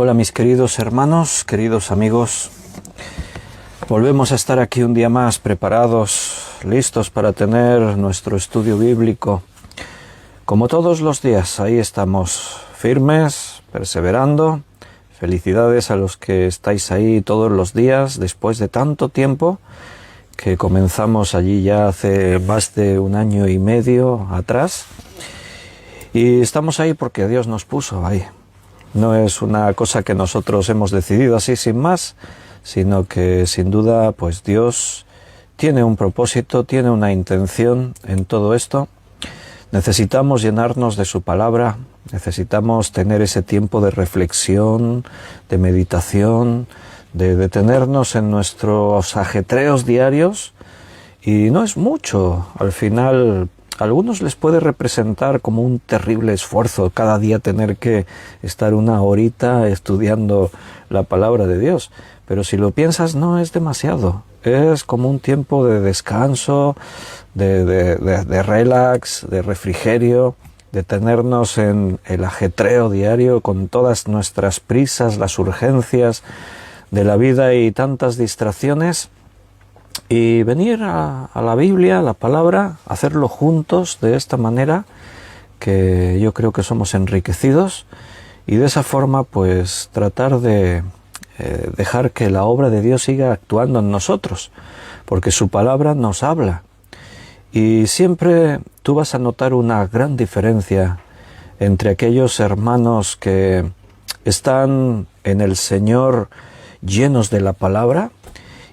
Hola mis queridos hermanos, queridos amigos. Volvemos a estar aquí un día más preparados, listos para tener nuestro estudio bíblico. Como todos los días, ahí estamos, firmes, perseverando. Felicidades a los que estáis ahí todos los días, después de tanto tiempo, que comenzamos allí ya hace más de 1 año y medio atrás. Y estamos ahí porque Dios nos puso ahí. No es una cosa que nosotros hemos decidido así sin más, sino que sin duda pues Dios tiene un propósito, tiene una intención en todo esto. Necesitamos llenarnos de su palabra, necesitamos tener ese tiempo de reflexión, de meditación, de detenernos en nuestros ajetreos diarios, y no es mucho. Al final a algunos les puede representar como un terrible esfuerzo cada día tener que estar 1 horita estudiando la palabra de Dios, pero si lo piensas no es demasiado. Es como un tiempo de descanso, de relax, de refrigerio, de tenernos en el ajetreo diario con todas nuestras prisas, las urgencias de la vida y tantas distracciones, y venir a la Biblia, a la palabra, hacerlo juntos de esta manera, que yo creo que somos enriquecidos, y de esa forma pues tratar de dejar que la obra de Dios siga actuando en nosotros, porque su palabra nos habla. Y siempre tú vas a notar una gran diferencia entre aquellos hermanos que están en el Señor llenos de la palabra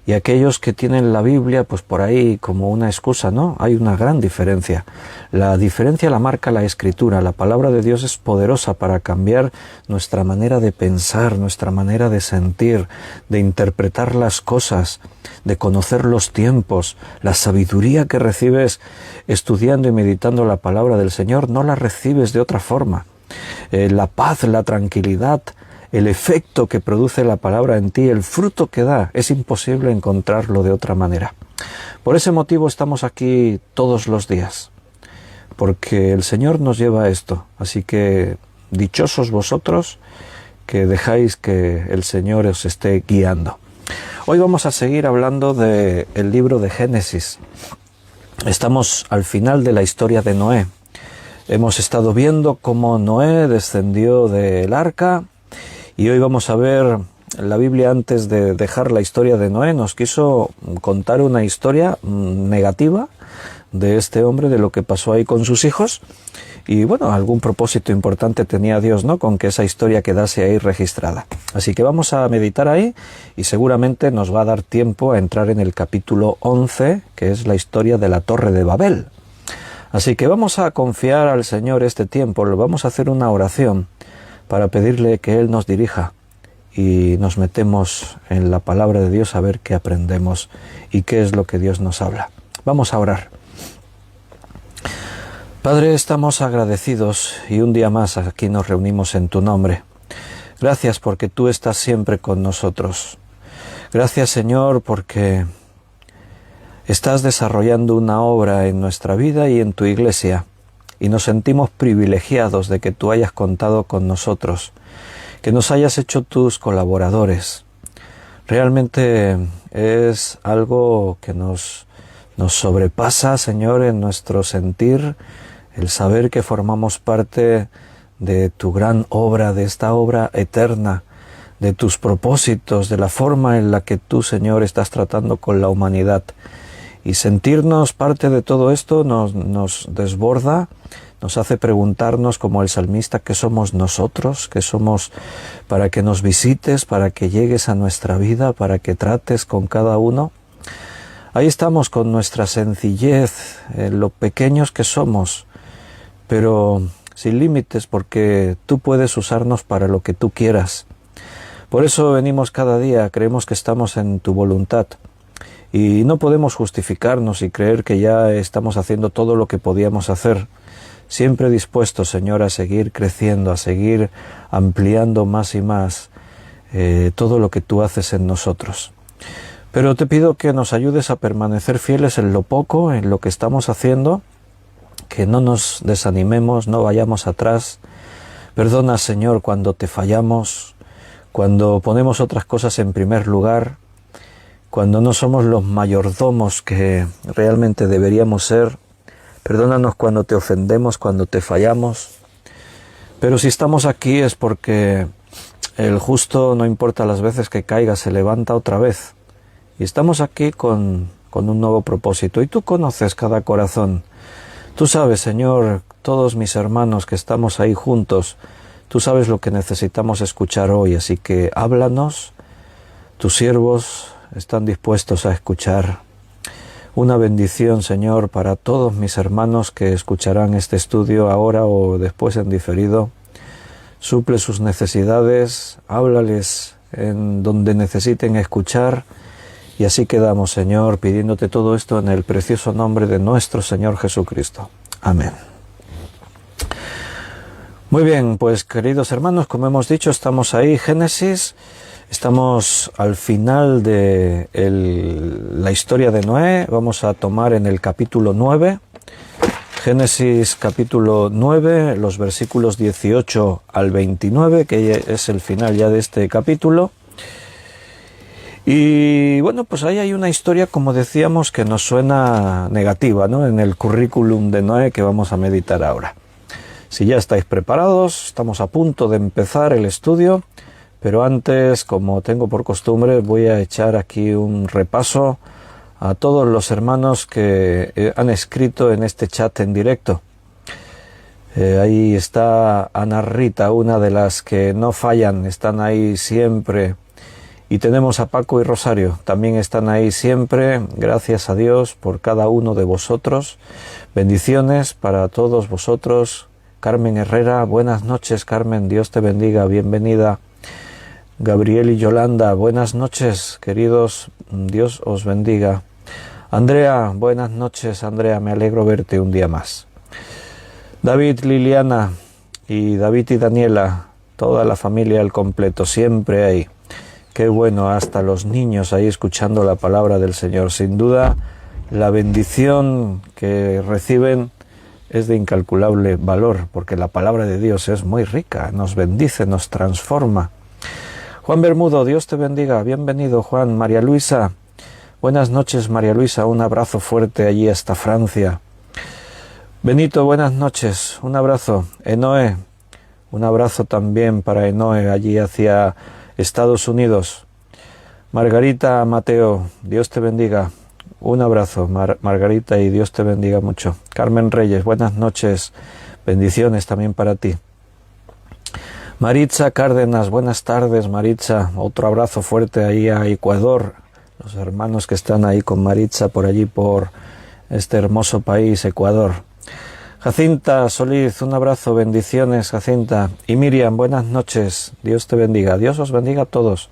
y aquellos que tienen la Biblia pues por ahí como una excusa, ¿no? Hay una gran diferencia. La diferencia la marca la Escritura. La palabra de Dios es poderosa para cambiar nuestra manera de pensar, nuestra manera de sentir, de interpretar las cosas, de conocer los tiempos. La sabiduría que recibes estudiando y meditando la palabra del Señor no la recibes de otra forma. La paz, la tranquilidad, el efecto que produce la palabra en ti, el fruto que da, es imposible encontrarlo de otra manera. Por ese motivo estamos aquí todos los días, porque el Señor nos lleva a esto. Así que dichosos vosotros que dejáis que el Señor os esté guiando. Hoy vamos a seguir hablando del libro de Génesis. Estamos al final de la historia de Noé. Hemos estado viendo cómo Noé descendió del arca, y hoy vamos a ver, la Biblia antes de dejar la historia de Noé nos quiso contar una historia negativa de este hombre, de lo que pasó ahí con sus hijos. Y bueno, algún propósito importante tenía Dios, ¿no?, con que esa historia quedase ahí registrada. Así que vamos a meditar ahí y seguramente nos va a dar tiempo a entrar en el capítulo 11, que es la historia de la Torre de Babel. Así que vamos a confiar al Señor este tiempo, le vamos a hacer una oración para pedirle que Él nos dirija, y nos metemos en la palabra de Dios a ver qué aprendemos y qué es lo que Dios nos habla. Vamos a orar. Padre, estamos agradecidos y un día más aquí nos reunimos en tu nombre. Gracias porque tú estás siempre con nosotros. Gracias, Señor, porque estás desarrollando una obra en nuestra vida y en tu iglesia, y nos sentimos privilegiados de que tú hayas contado con nosotros, que nos hayas hecho tus colaboradores. Realmente es algo que nos sobrepasa, Señor, en nuestro sentir, el saber que formamos parte de tu gran obra, de esta obra eterna, de tus propósitos, de la forma en la que tú, Señor, estás tratando con la humanidad. Y sentirnos parte de todo esto nos desborda, nos hace preguntarnos, como el salmista, ¿qué somos nosotros? ¿Qué somos para que nos visites, para que llegues a nuestra vida, para que trates con cada uno? Ahí estamos con nuestra sencillez, lo pequeños que somos, pero sin límites, porque tú puedes usarnos para lo que tú quieras. Por eso venimos cada día, creemos que estamos en tu voluntad. Y no podemos justificarnos y creer que ya estamos haciendo todo lo que podíamos hacer. Siempre dispuestos, Señor, a seguir creciendo, a seguir ampliando más y más todo lo que tú haces en nosotros. Pero te pido que nos ayudes a permanecer fieles en lo poco, en lo que estamos haciendo, que no nos desanimemos, no vayamos atrás. Perdona, Señor, cuando te fallamos, cuando ponemos otras cosas en primer lugar, cuando no somos los mayordomos que realmente deberíamos ser. Perdónanos cuando te ofendemos, cuando te fallamos. Pero si estamos aquí es porque el justo, no importa las veces que caiga, se levanta otra vez. Y estamos aquí con un nuevo propósito. Y tú conoces cada corazón. Tú sabes, Señor, todos mis hermanos que estamos ahí juntos, tú sabes lo que necesitamos escuchar hoy. Así que háblanos. Tus siervos están dispuestos a escuchar. Una bendición, Señor, para todos mis hermanos que escucharán este estudio ahora o después en diferido. Suple sus necesidades, háblales en donde necesiten escuchar. Y así quedamos, Señor, pidiéndote todo esto en el precioso nombre de nuestro Señor Jesucristo. Amén. Muy bien, pues queridos hermanos, como hemos dicho, estamos ahí, Génesis. Estamos al final de la historia de Noé. Vamos a tomar en el capítulo 9. Génesis capítulo 9, los versículos 18 al 29, que es el final ya de este capítulo. Y bueno, pues ahí hay una historia, como decíamos, que nos suena negativa, ¿no? En el currículum de Noé que vamos a meditar ahora. Si ya estáis preparados, estamos a punto de empezar el estudio, pero antes, como tengo por costumbre, voy a echar aquí un repaso a todos los hermanos que han escrito en este chat en directo. Ahí está Ana Rita, una de las que no fallan, están ahí siempre. Y tenemos a Paco y Rosario, también están ahí siempre. Gracias a Dios por cada uno de vosotros. Bendiciones para todos vosotros. Carmen Herrera, buenas noches, Carmen, Dios te bendiga, bienvenida. Gabriel y Yolanda, buenas noches, queridos, Dios os bendiga. Andrea, buenas noches, Andrea, me alegro verte un día más. David, Liliana y David y Daniela, toda la familia al completo, siempre ahí. Qué bueno, hasta los niños ahí escuchando la palabra del Señor. Sin duda, la bendición que reciben es de incalculable valor, porque la palabra de Dios es muy rica, nos bendice, nos transforma. Juan Bermudo, Dios te bendiga, bienvenido Juan. María Luisa, buenas noches María Luisa, un abrazo fuerte allí hasta Francia. Benito, buenas noches, un abrazo. Enoe, un abrazo también para Enoe allí hacia Estados Unidos. Margarita Mateo, Dios te bendiga. Un abrazo, Margarita, y Dios te bendiga mucho. Carmen Reyes, buenas noches. Bendiciones también para ti. Maritza Cárdenas, buenas tardes, Maritza. Otro abrazo fuerte ahí a Ecuador. Los hermanos que están ahí con Maritza por allí, por este hermoso país, Ecuador. Jacinta Solís, un abrazo, bendiciones, Jacinta. Y Miriam, buenas noches, Dios te bendiga. Dios os bendiga a todos.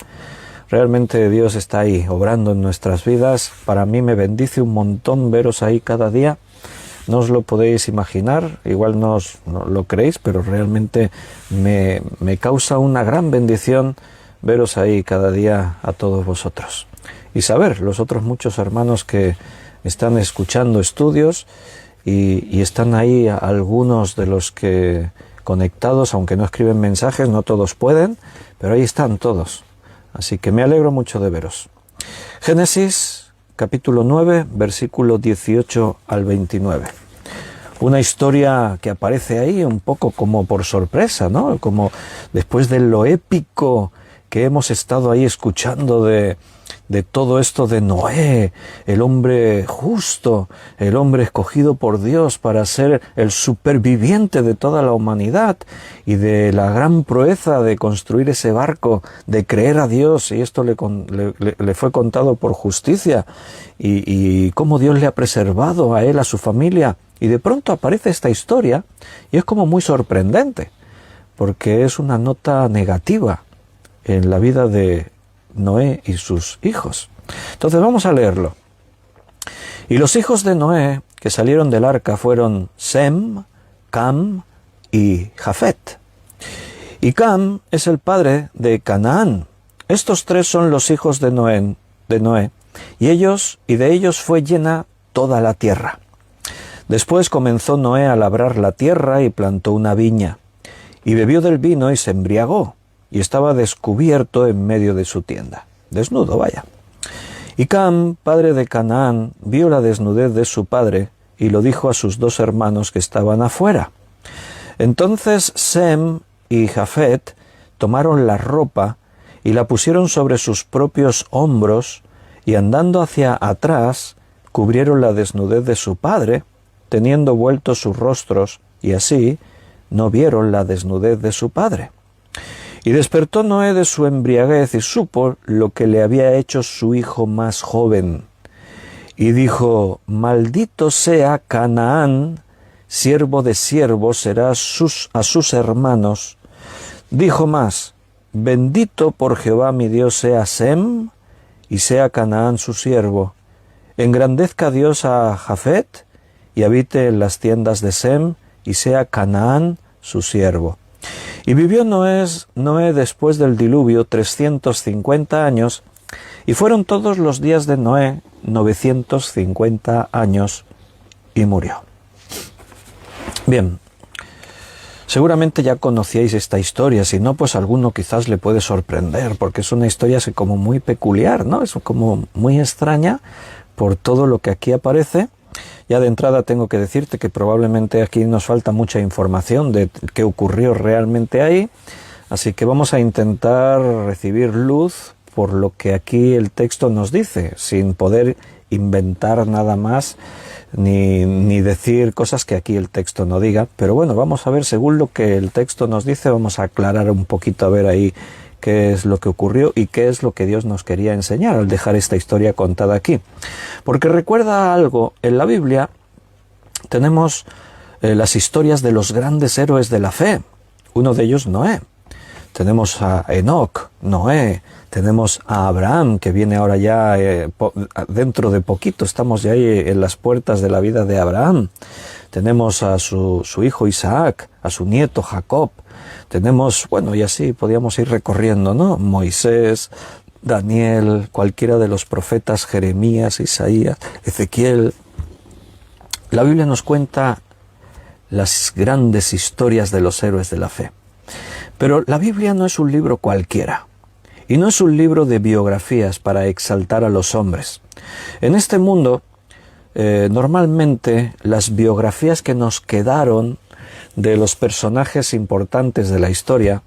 Realmente Dios está ahí, obrando en nuestras vidas. Para mí me bendice un montón veros ahí cada día. No os lo podéis imaginar, igual no lo creéis, pero realmente me causa una gran bendición veros ahí cada día a todos vosotros. Y saber, los otros muchos hermanos que están escuchando estudios y están ahí, algunos de los que conectados, aunque no escriben mensajes, no todos pueden, pero ahí están todos. Así que me alegro mucho de veros. Génesis, capítulo 9, versículo 18 al 29. Una historia que aparece ahí un poco como por sorpresa, ¿no? Como después de lo épico que hemos estado ahí escuchando de todo esto de Noé, el hombre justo, el hombre escogido por Dios para ser el superviviente de toda la humanidad, y de la gran proeza de construir ese barco, de creer a Dios, y esto le fue contado por justicia, y cómo Dios le ha preservado a él, a su familia. Y de pronto aparece esta historia y es como muy sorprendente, porque es una nota negativa en la vida de Noé y sus hijos. Entonces vamos a leerlo. Y los hijos de Noé que salieron del arca fueron Sem, Cam y Jafet. Y Cam es el padre de Canaán. Estos tres son los hijos de Noé, y de ellos fue llena toda la tierra. Después comenzó Noé a labrar la tierra y plantó una viña, y bebió del vino y se embriagó, y estaba descubierto en medio de su tienda. Desnudo, vaya. Y Cam, padre de Canaán, vio la desnudez de su padre y lo dijo a sus 2 hermanos que estaban afuera. Entonces Sem y Jafet tomaron la ropa y la pusieron sobre sus propios hombros y andando hacia atrás cubrieron la desnudez de su padre, teniendo vueltos sus rostros, y así no vieron la desnudez de su padre. Y despertó Noé de su embriaguez y supo lo que le había hecho su hijo más joven. Y dijo: maldito sea Canaán, siervo de siervos será a sus hermanos. Dijo más: bendito por Jehová mi Dios sea Sem, y sea Canaán su siervo. Engrandezca Dios a Jafet, y habite en las tiendas de Sem, y sea Canaán su siervo. Y vivió Noé después del diluvio 350 años, y fueron todos los días de Noé 950 años, y murió. Bien, seguramente ya conocíais esta historia, si no, pues alguno quizás le puede sorprender, porque es una historia así como muy peculiar, ¿no? Es como muy extraña por todo lo que aquí aparece. Ya de entrada tengo que decirte que probablemente aquí nos falta mucha información de qué ocurrió realmente ahí, así que vamos a intentar recibir luz por lo que aquí el texto nos dice, sin poder inventar nada más ni decir cosas que aquí el texto no diga, pero bueno, vamos a ver según lo que el texto nos dice, vamos a aclarar un poquito a ver ahí qué es lo que ocurrió y qué es lo que Dios nos quería enseñar al dejar esta historia contada aquí. Porque recuerda algo, en la Biblia tenemos las historias de los grandes héroes de la fe. Uno de ellos, Noé. Tenemos a Enoc, Noé. Tenemos a Abraham, que viene ahora ya dentro de poquito. Estamos ya ahí en las puertas de la vida de Abraham. Tenemos a su hijo Isaac, a su nieto Jacob. Tenemos, bueno, y así podíamos ir recorriendo, ¿no? Moisés, Daniel, cualquiera de los profetas, Jeremías, Isaías, Ezequiel. La Biblia nos cuenta las grandes historias de los héroes de la fe. Pero la Biblia no es un libro cualquiera. Y no es un libro de biografías para exaltar a los hombres. En este mundo, normalmente las biografías que nos quedaron de los personajes importantes de la historia,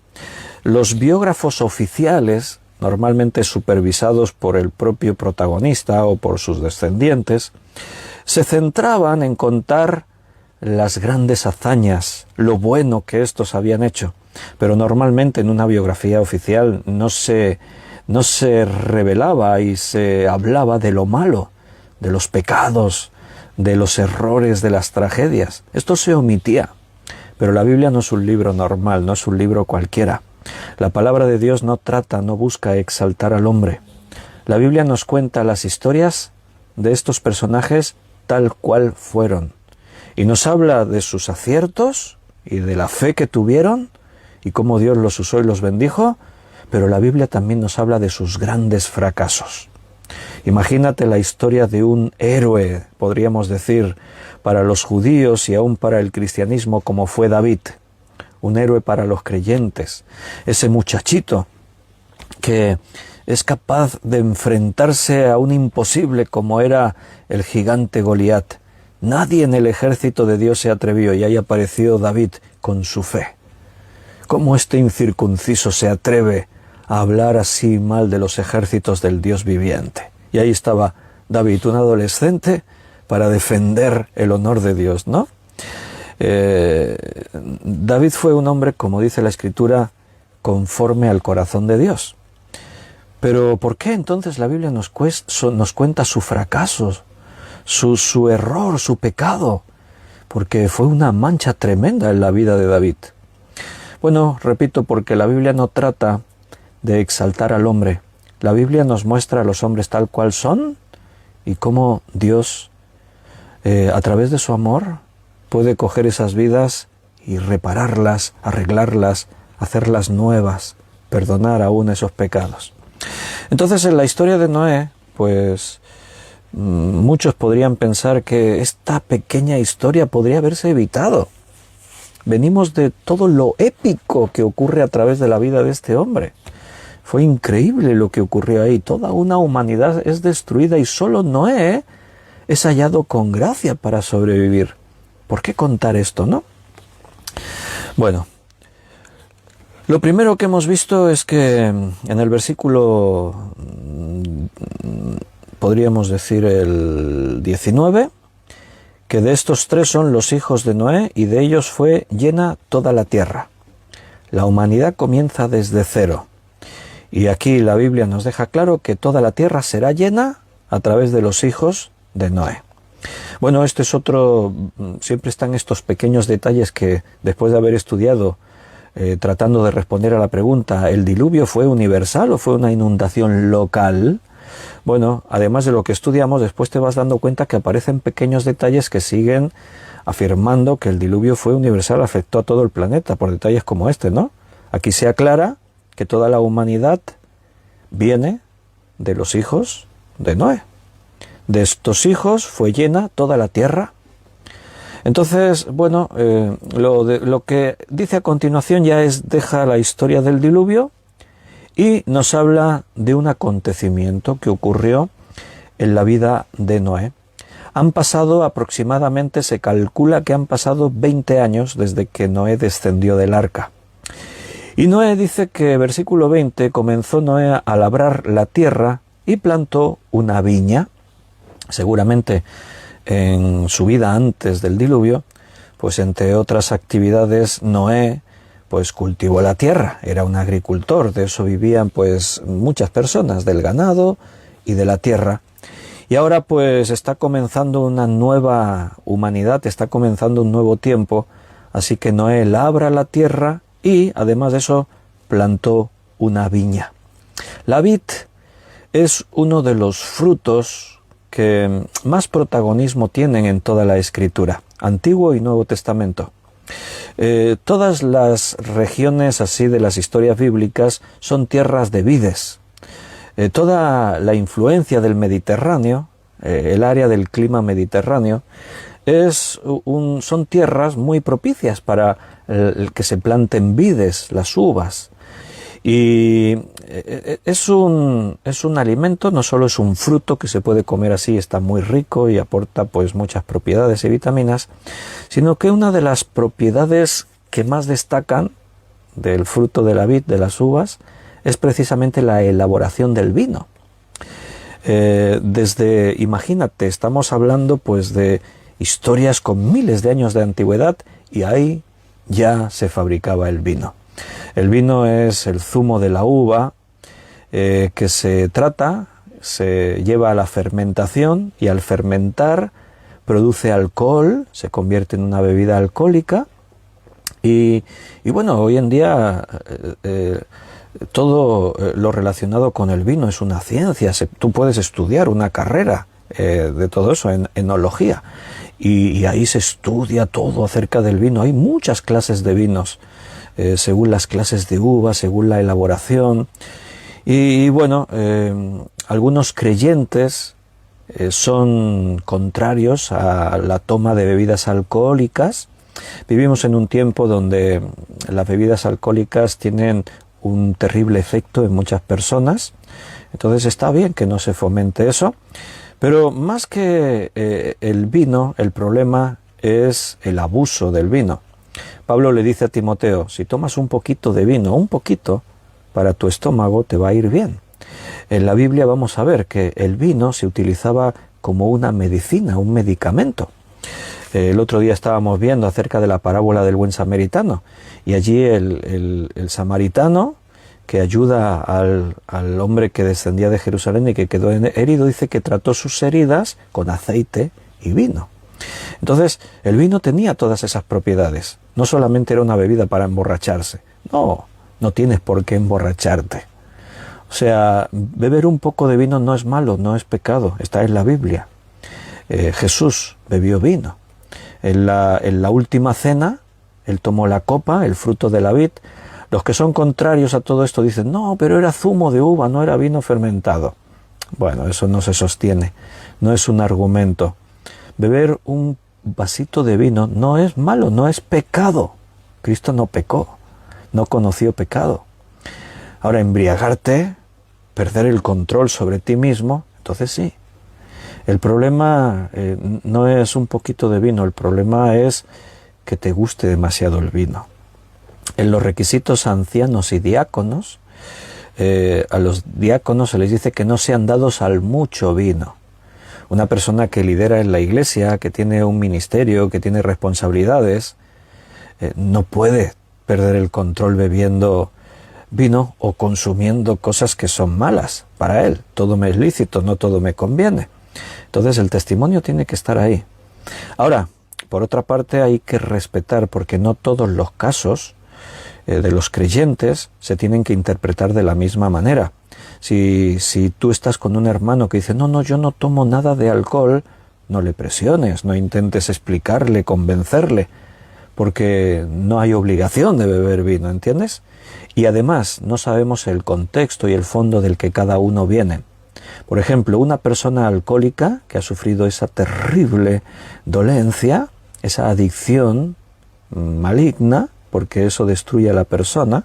los biógrafos oficiales, normalmente supervisados por el propio protagonista o por sus descendientes, se centraban en contar las grandes hazañas, lo bueno que estos habían hecho. Pero normalmente en una biografía oficial no se revelaba y se hablaba de lo malo, de los pecados, de los errores, de las tragedias. Esto se omitía. Pero la Biblia no es un libro normal, no es un libro cualquiera. La palabra de Dios no busca exaltar al hombre. La Biblia nos cuenta las historias de estos personajes tal cual fueron. Y nos habla de sus aciertos y de la fe que tuvieron y cómo Dios los usó y los bendijo, pero la Biblia también nos habla de sus grandes fracasos. Imagínate la historia de un héroe, podríamos decir, para los judíos y aún para el cristianismo como fue David, un héroe para los creyentes, ese muchachito que es capaz de enfrentarse a un imposible como era el gigante Goliat. Nadie en el ejército de Dios se atrevió y ahí apareció David con su fe. ¿Cómo este incircunciso se atreve a hablar así mal de los ejércitos del Dios viviente? Y ahí estaba David, un adolescente, para defender el honor de Dios, ¿no? David fue un hombre, como dice la Escritura, conforme al corazón de Dios. Pero ¿por qué entonces la Biblia nos cuenta su fracaso, su error, su pecado? Porque fue una mancha tremenda en la vida de David. Bueno, repito, porque la Biblia no trata de exaltar al hombre. La Biblia nos muestra a los hombres tal cual son y cómo Dios, a través de su amor, puede coger esas vidas y repararlas, arreglarlas, hacerlas nuevas, perdonar aún esos pecados. Entonces, en la historia de Noé, pues muchos podrían pensar que esta pequeña historia podría haberse evitado. venimos de todo lo épico que ocurre a través de la vida de este hombre. Fue increíble lo que ocurrió ahí. Toda una humanidad es destruida y solo Noé es hallado con gracia para sobrevivir. ¿Por qué contar esto, no? Bueno, lo primero que hemos visto es que en el versículo, podríamos decir el 19, que de estos tres son los hijos de Noé y de ellos fue llena toda la tierra. La humanidad comienza desde cero. Y aquí la Biblia nos deja claro que toda la tierra será llena a través de los hijos de Noé. Bueno, este es otro, siempre están estos pequeños detalles que después de haber estudiado, tratando de responder a la pregunta, ¿el diluvio fue universal o fue una inundación local? Bueno, además de lo que estudiamos, después te vas dando cuenta que aparecen pequeños detalles que siguen afirmando que el diluvio fue universal, afectó a todo el planeta, por detalles como este, ¿no? Aquí se aclara que toda la humanidad viene de los hijos de Noé. De estos hijos fue llena toda la tierra. Entonces, bueno, lo que dice a continuación ya deja la historia del diluvio y nos habla de un acontecimiento que ocurrió en la vida de Noé. Han pasado aproximadamente, se calcula que han pasado 20 años desde que Noé descendió del arca. Y Noé dice que, versículo 20, comenzó Noé a labrar la tierra y plantó una viña. Seguramente en su vida antes del diluvio, pues entre otras actividades, Noé pues cultivó la tierra, era un agricultor, de eso vivían pues muchas personas, del ganado y de la tierra. Y ahora pues está comenzando una nueva humanidad, está comenzando un nuevo tiempo, así que Noé labra la tierra y además de eso plantó una viña. La vid es uno de los frutos que más protagonismo tienen en toda la Escritura, Antiguo y Nuevo Testamento. Todas las regiones así de las historias bíblicas son tierras de vides. Toda la influencia del Mediterráneo, el área del clima mediterráneo, son tierras muy propicias para el que se planten vides, las uvas. Y es un alimento, no solo es un fruto que se puede comer así, está muy rico y aporta pues muchas propiedades y vitaminas, sino que una de las propiedades que más destacan del fruto de la vid, de las uvas, es precisamente la elaboración del vino. Imagínate, estamos hablando pues de historias con miles de años de antigüedad y ahí ya se fabricaba el vino. El vino es el zumo de la uva que se lleva a la fermentación y al fermentar produce alcohol, se convierte en una bebida alcohólica y bueno, hoy en día todo lo relacionado con el vino es una ciencia. Tú puedes estudiar una carrera de todo eso en enología y ahí se estudia todo acerca del vino. Hay muchas clases de vinos según las clases de uva, según la elaboración y bueno, algunos creyentes son contrarios a la toma de bebidas alcohólicas. Vivimos en un tiempo donde las bebidas alcohólicas tienen un terrible efecto en muchas personas, entonces está bien que no se fomente eso, pero más que el vino, el problema es el abuso del vino. Pablo le dice a Timoteo, si tomas un poquito de vino, un poquito, para tu estómago te va a ir bien. En la Biblia vamos a ver que el vino se utilizaba como una medicina, un medicamento. El otro día estábamos viendo acerca de la parábola del buen samaritano y allí el samaritano que ayuda al hombre que descendía de Jerusalén y que quedó herido, dice que trató sus heridas con aceite y vino. Entonces, el vino tenía todas esas propiedades. No solamente era una bebida para emborracharse. No tienes por qué emborracharte. O sea, beber un poco de vino no es malo, no es pecado. Está en la Biblia. Jesús bebió vino. En la última cena, él tomó la copa, el fruto de la vid. Los que son contrarios a todo esto dicen, no, pero era zumo de uva, no era vino fermentado. Bueno, eso no se sostiene, no es un argumento. Beber un vasito de vino no es malo, no es pecado. Cristo no pecó, no conoció pecado. Ahora, embriagarte, perder el control sobre ti mismo, entonces sí. El problema no es un poquito de vino, el problema es que te guste demasiado el vino. En los requisitos ancianos y diáconos, a los diáconos se les dice que no sean dados al mucho vino. Una persona que lidera en la iglesia, que tiene un ministerio, que tiene responsabilidades, no puede perder el control bebiendo vino o consumiendo cosas que son malas para él. Todo me es lícito, no todo me conviene. Entonces el testimonio tiene que estar ahí. Ahora, por otra parte, hay que respetar, porque no todos los casos de los creyentes se tienen que interpretar de la misma manera. Si tú estás con un hermano que dice, no, yo no tomo nada de alcohol, no le presiones, no intentes explicarle, convencerle, porque no hay obligación de beber vino, ¿entiendes? Y además no sabemos el contexto y el fondo del que cada uno viene. Por ejemplo, una persona alcohólica que ha sufrido esa terrible dolencia, esa adicción maligna, porque eso destruye a la persona.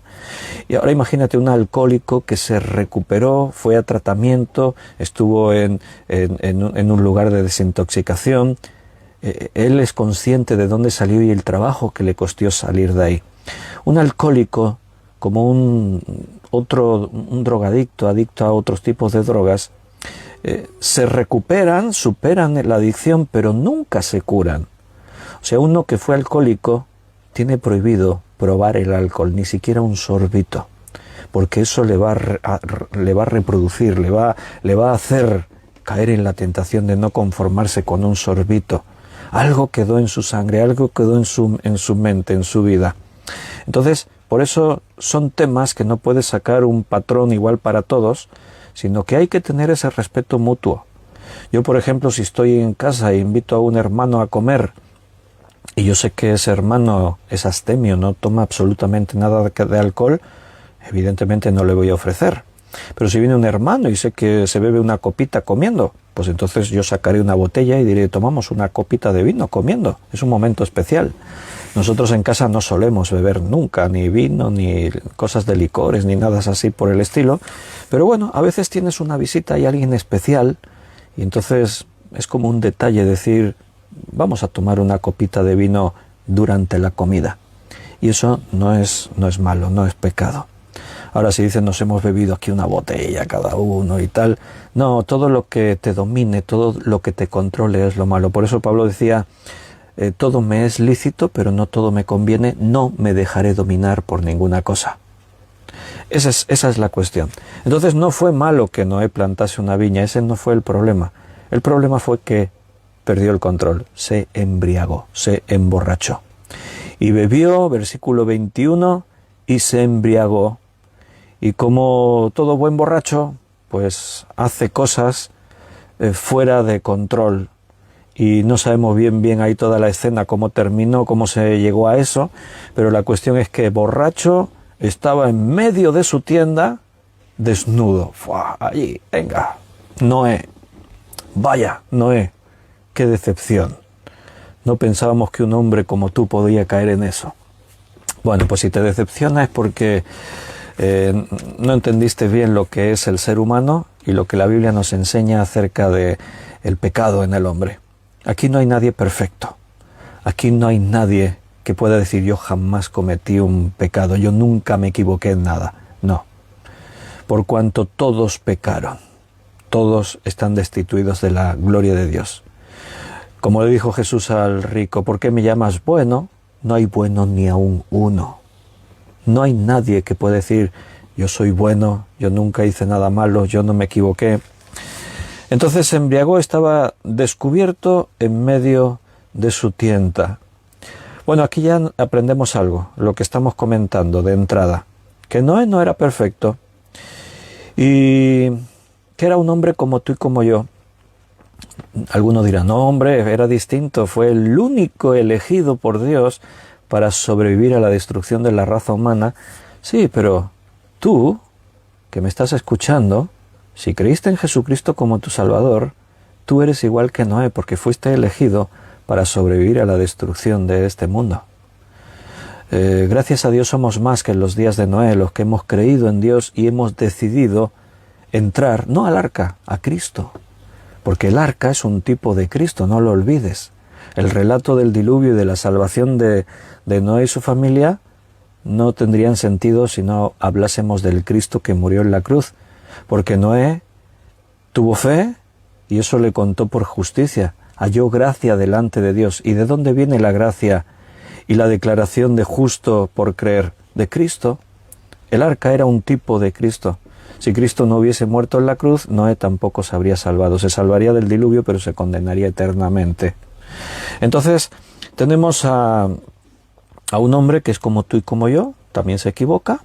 Y ahora imagínate un alcohólico que se recuperó, fue a tratamiento, estuvo en un lugar de desintoxicación. Él es consciente de dónde salió y el trabajo que le costó salir de ahí. Un alcohólico, como un drogadicto, adicto a otros tipos de drogas, se recuperan, superan la adicción, pero nunca se curan. O sea, uno que fue alcohólico tiene prohibido probar el alcohol, ni siquiera un sorbito, porque eso le va a reproducir, le va a hacer caer en la tentación de no conformarse con un sorbito. Algo quedó en su sangre, algo quedó en su mente, en su vida. Entonces, por eso son temas que no puedes sacar un patrón igual para todos, sino que hay que tener ese respeto mutuo. Yo, por ejemplo, si estoy en casa e invito a un hermano a comer, y yo sé que ese hermano es astemio, no toma absolutamente nada de alcohol, evidentemente no le voy a ofrecer. Pero si viene un hermano y sé que se bebe una copita comiendo, pues entonces yo sacaré una botella y diré, tomamos una copita de vino comiendo. Es un momento especial. Nosotros en casa no solemos beber nunca, ni vino, ni cosas de licores, ni nada así por el estilo. Pero bueno, a veces tienes una visita y alguien especial, y entonces es como un detalle decir, vamos a tomar una copita de vino durante la comida. Y eso no es malo, no es pecado. Ahora si dicen, nos hemos bebido aquí una botella cada uno y tal. No, todo lo que te domine, todo lo que te controle es lo malo. Por eso Pablo decía, todo me es lícito, pero no todo me conviene, no me dejaré dominar por ninguna cosa. Esa es la cuestión. Entonces no fue malo que Noé plantase una viña, ese no fue el problema. El problema fue que perdió el control, se embriagó, se emborrachó. Y bebió, versículo 21, y se embriagó. Y como todo buen borracho, pues hace cosas fuera de control. Y no sabemos bien ahí toda la escena, cómo terminó, cómo se llegó a eso. Pero la cuestión es que borracho estaba en medio de su tienda, desnudo. ¡Fua! Allí, venga, Noé. Vaya, Noé, qué decepción. No pensábamos que un hombre como tú podía caer en eso. Bueno, pues si te decepciona es porque no entendiste bien lo que es el ser humano y lo que la Biblia nos enseña acerca de el pecado en el hombre. Aquí no hay nadie perfecto. Aquí no hay nadie que pueda decir yo jamás cometí un pecado, yo nunca me equivoqué en nada. No. Por cuanto todos pecaron, todos están destituidos de la gloria de Dios. Como le dijo Jesús al rico, ¿por qué me llamas bueno? No hay bueno ni aun uno. No hay nadie que pueda decir, yo soy bueno, yo nunca hice nada malo, yo no me equivoqué. Entonces se embriagó, estaba descubierto en medio de su tienda. Bueno, aquí ya aprendemos algo, lo que estamos comentando de entrada, que Noé no era perfecto y que era un hombre como tú y como yo. Algunos dirán, no hombre, era distinto, fue el único elegido por Dios para sobrevivir a la destrucción de la raza humana. Sí, pero tú, que me estás escuchando, si creíste en Jesucristo como tu Salvador, tú eres igual que Noé, porque fuiste elegido para sobrevivir a la destrucción de este mundo. Gracias a Dios somos más que en los días de Noé, los que hemos creído en Dios y hemos decidido entrar, no al arca, a Cristo. Porque el arca es un tipo de Cristo, no lo olvides. El relato del diluvio y de la salvación de Noé y su familia no tendrían sentido si no hablásemos del Cristo que murió en la cruz. Porque Noé tuvo fe y eso le contó por justicia. Halló gracia delante de Dios. ¿Y de dónde viene la gracia y la declaración de justo por creer? De Cristo. El arca era un tipo de Cristo. Si Cristo no hubiese muerto en la cruz, Noé tampoco se habría salvado. Se salvaría del diluvio, pero se condenaría eternamente. Entonces, tenemos a un hombre que es como tú y como yo, también se equivoca,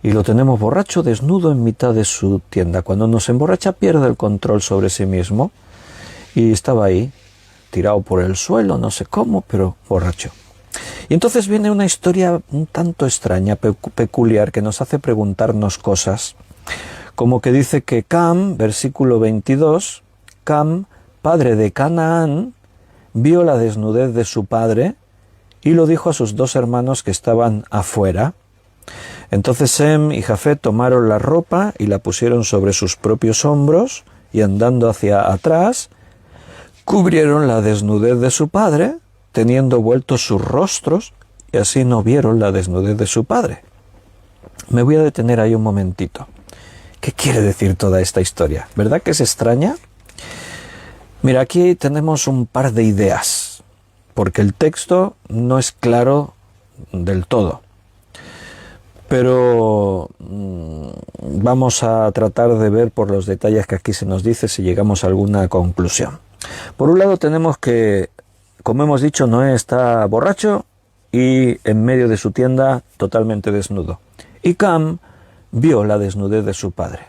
y lo tenemos borracho, desnudo en mitad de su tienda. Cuando nos emborracha pierde el control sobre sí mismo, y estaba ahí, tirado por el suelo, no sé cómo, pero borracho. Y entonces viene una historia un tanto extraña, peculiar, que nos hace preguntarnos cosas, como que dice que Cam, versículo 22, Cam, padre de Canaán, vio la desnudez de su padre y lo dijo a sus dos hermanos que estaban afuera. Entonces Sem y Jafet tomaron la ropa y la pusieron sobre sus propios hombros y andando hacia atrás, cubrieron la desnudez de su padre, teniendo vueltos sus rostros, y así no vieron la desnudez de su padre. Me voy a detener ahí un momentito. ¿Qué quiere decir toda esta historia? ¿Verdad que es extraña? Mira, aquí tenemos un par de ideas, porque el texto no es claro del todo. Pero vamos a tratar de ver por los detalles que aquí se nos dice si llegamos a alguna conclusión. Por un lado tenemos que, como hemos dicho, Noé está borracho y en medio de su tienda totalmente desnudo. Y Cam vio la desnudez de su padre.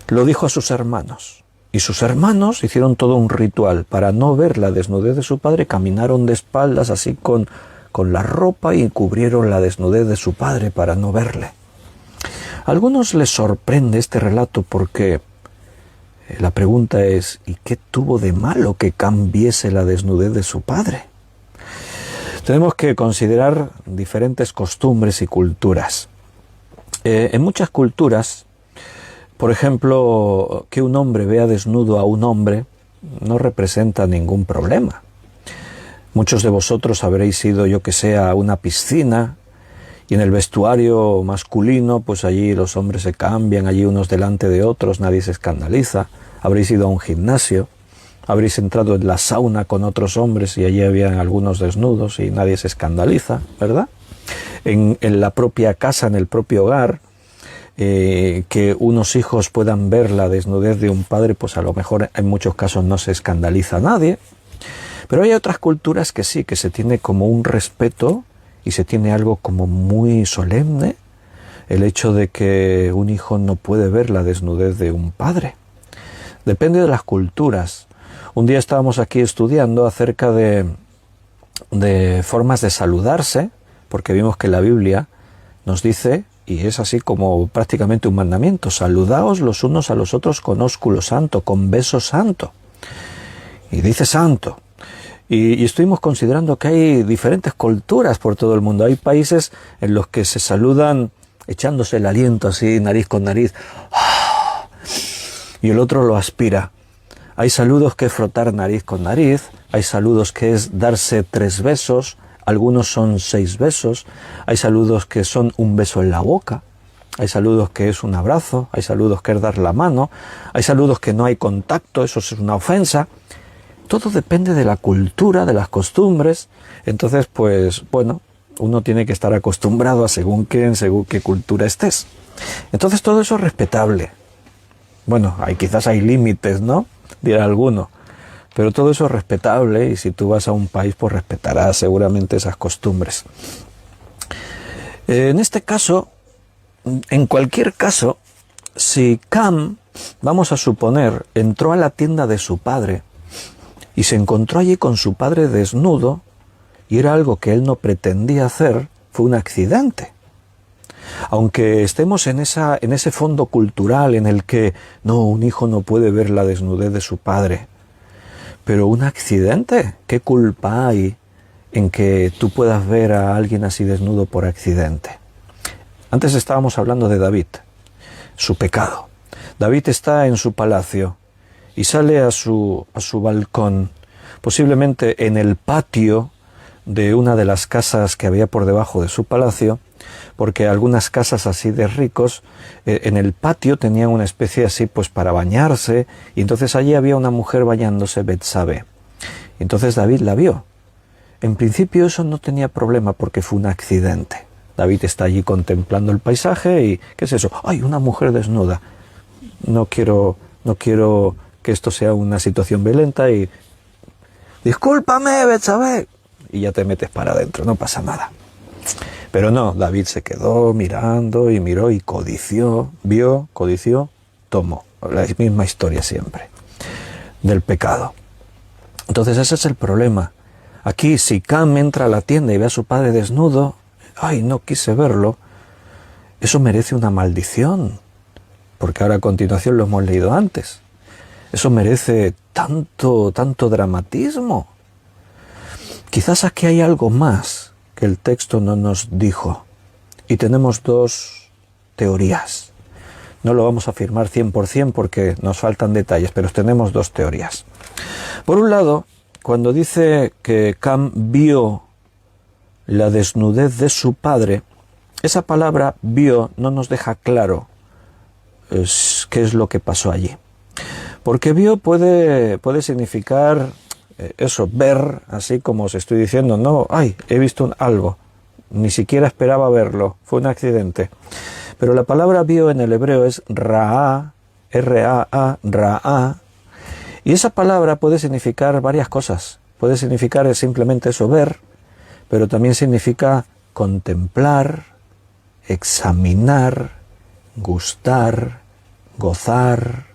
Lo dijo a sus hermanos. Y sus hermanos hicieron todo un ritual. Para no ver la desnudez de su padre, caminaron de espaldas así con la ropa y cubrieron la desnudez de su padre para no verle. A algunos les sorprende este relato porque la pregunta es, ¿y qué tuvo de malo que Cam viese la desnudez de su padre? Tenemos que considerar diferentes costumbres y culturas. En muchas culturas, por ejemplo, que un hombre vea desnudo a un hombre no representa ningún problema. Muchos de vosotros habréis ido, yo que sé, a una piscina y en el vestuario masculino, pues allí los hombres se cambian, allí unos delante de otros, nadie se escandaliza. Habréis ido a un gimnasio, habréis entrado en la sauna con otros hombres y allí habían algunos desnudos y nadie se escandaliza, ¿verdad? En la propia casa, en el propio hogar, que unos hijos puedan ver la desnudez de un padre, pues a lo mejor en muchos casos no se escandaliza a nadie. Pero hay otras culturas que sí, que se tiene como un respeto y se tiene algo como muy solemne, el hecho de que un hijo no puede ver la desnudez de un padre. Depende de las culturas. Un día estábamos aquí estudiando acerca de formas de saludarse, porque vimos que la Biblia nos dice, y es así como prácticamente un mandamiento, saludaos los unos a los otros con ósculo santo, con beso santo. Y dice santo. Y estuvimos considerando que hay diferentes culturas por todo el mundo. Hay países en los que se saludan echándose el aliento así, nariz con nariz, y el otro lo aspira. Hay saludos que es frotar nariz con nariz, hay saludos que es darse 3 besos, algunos son 6 besos, hay saludos que son un beso en la boca, hay saludos que es un abrazo, hay saludos que es dar la mano, hay saludos que no hay contacto, eso es una ofensa. Todo depende de la cultura, de las costumbres. Entonces, pues, bueno, uno tiene que estar acostumbrado a según qué cultura estés. Entonces, todo eso es respetable. Bueno, quizás hay límites, ¿no? Dirá alguno. Pero todo eso es respetable y si tú vas a un país, pues respetarás seguramente esas costumbres. En este caso, en cualquier caso, si Cam, vamos a suponer, entró a la tienda de su padre y se encontró allí con su padre desnudo y era algo que él no pretendía hacer, fue un accidente. Aunque estemos en ese fondo cultural en el que no, un hijo no puede ver la desnudez de su padre, pero un accidente, ¿qué culpa hay en que tú puedas ver a alguien así desnudo por accidente. Antes estábamos hablando de David, su pecado. David está en su palacio y sale a su balcón, posiblemente en el patio de una de las casas que había por debajo de su palacio, porque algunas casas así de ricos, en el patio tenían una especie así pues para bañarse, y entonces allí había una mujer bañándose, Betsabé. Entonces David la vio. En principio eso no tenía problema porque fue un accidente. David está allí contemplando el paisaje y ¿qué es eso? ¡Ay, una mujer desnuda! No quiero que esto sea una situación violenta y ¡discúlpame, Betsabé! Y ya te metes para adentro, no pasa nada. Pero no, David se quedó mirando y miró y codició, vio, codició, tomó. La misma historia siempre, del pecado. Entonces ese es el problema. Aquí si Cam entra a la tienda y ve a su padre desnudo, ¡ay, no quise verlo! Eso merece una maldición, porque ahora a continuación lo hemos leído antes. Eso merece tanto dramatismo. Quizás aquí hay algo más que el texto no nos dijo. Y tenemos dos teorías. No lo vamos a afirmar 100% porque nos faltan detalles, pero tenemos dos teorías. Por un lado, cuando dice que Cam vio la desnudez de su padre, esa palabra vio no nos deja claro qué es lo que pasó allí. Porque vio puede significar eso, ver, así como os estoy diciendo, no, ay, he visto algo, ni siquiera esperaba verlo, fue un accidente. Pero la palabra vio en el hebreo es ra'a, R-A-A, ra'a, y esa palabra puede significar varias cosas. Puede significar simplemente eso, ver, pero también significa contemplar, examinar, gustar, gozar.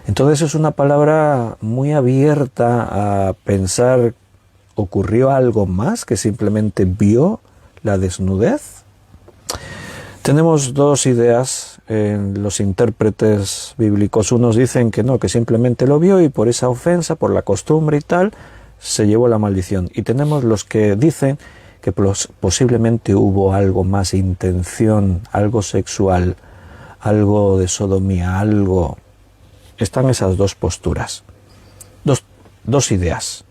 Entonces es una palabra muy abierta a pensar, ¿ocurrió algo más que simplemente vio la desnudez? Tenemos dos ideas en los intérpretes bíblicos. Unos dicen que no, que simplemente lo vio y por esa ofensa, por la costumbre y tal, se llevó la maldición. Y tenemos los que dicen que posiblemente hubo algo más, intención, algo sexual, algo de sodomía, algo. Están esas dos posturas, dos ideas.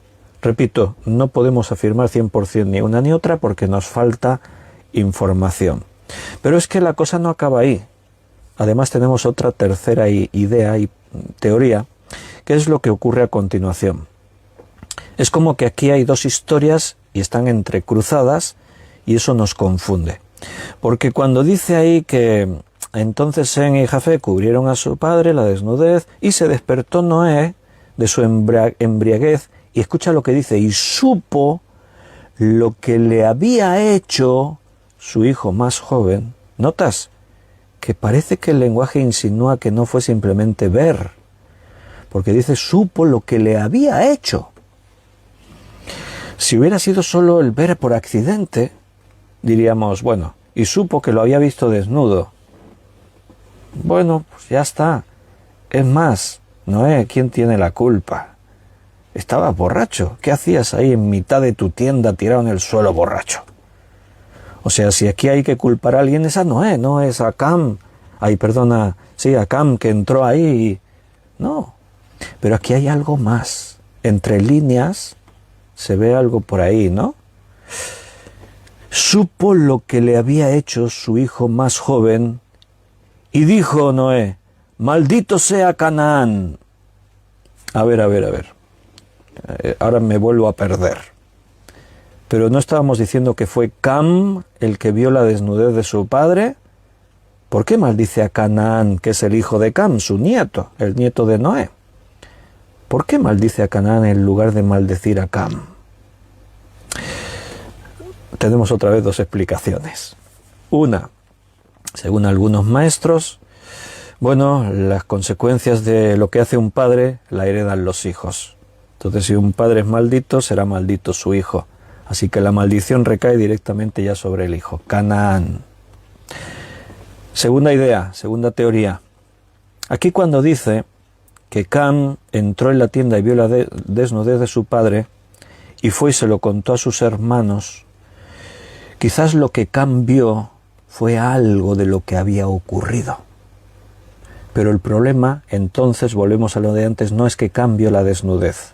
Repito, no podemos afirmar 100% ni una ni otra porque nos falta información. Pero es que la cosa no acaba ahí. Además tenemos otra tercera idea y teoría, que es lo que ocurre a continuación. Es como que aquí hay dos historias y están entrecruzadas y eso nos confunde. Porque cuando dice ahí que entonces Sem y Jafé cubrieron a su padre la desnudez y se despertó Noé de su embriaguez y escucha lo que dice, y supo lo que le había hecho su hijo más joven. ¿Notas? Que parece que el lenguaje insinúa que no fue simplemente ver, porque dice supo lo que le había hecho. Si hubiera sido solo el ver por accidente, diríamos, bueno, y supo que lo había visto desnudo. Bueno, pues ya está. Es más, Noé, ¿quién tiene la culpa? Estabas borracho. ¿Qué hacías ahí en mitad de tu tienda tirado en el suelo borracho? O sea, si aquí hay que culpar a alguien es a Noé, no es a Cam. Ay, perdona, sí, a Cam que entró ahí y... No, pero aquí hay algo más. Entre líneas se ve algo por ahí, ¿no? Supo lo que le había hecho su hijo más joven y dijo Noé, maldito sea Canaán. A ver. Ahora me vuelvo a perder. Pero ¿no estábamos diciendo que fue Cam el que vio la desnudez de su padre? ¿Por qué maldice a Canaán, que es el hijo de Cam, su nieto, el nieto de Noé? ¿Por qué maldice a Canaán en lugar de maldecir a Cam? Tenemos otra vez dos explicaciones. Una, según algunos maestros, bueno, las consecuencias de lo que hace un padre la heredan los hijos. Entonces, si un padre es maldito, será maldito su hijo. Así que la maldición recae directamente ya sobre el hijo, Canaán. Segunda idea, segunda teoría. Aquí cuando dice que Cam entró en la tienda y vio la desnudez de su padre y fue y se lo contó a sus hermanos, quizás lo que cambió fue algo de lo que había ocurrido. Pero el problema, entonces, volvemos a lo de antes, no es que cambió la desnudez,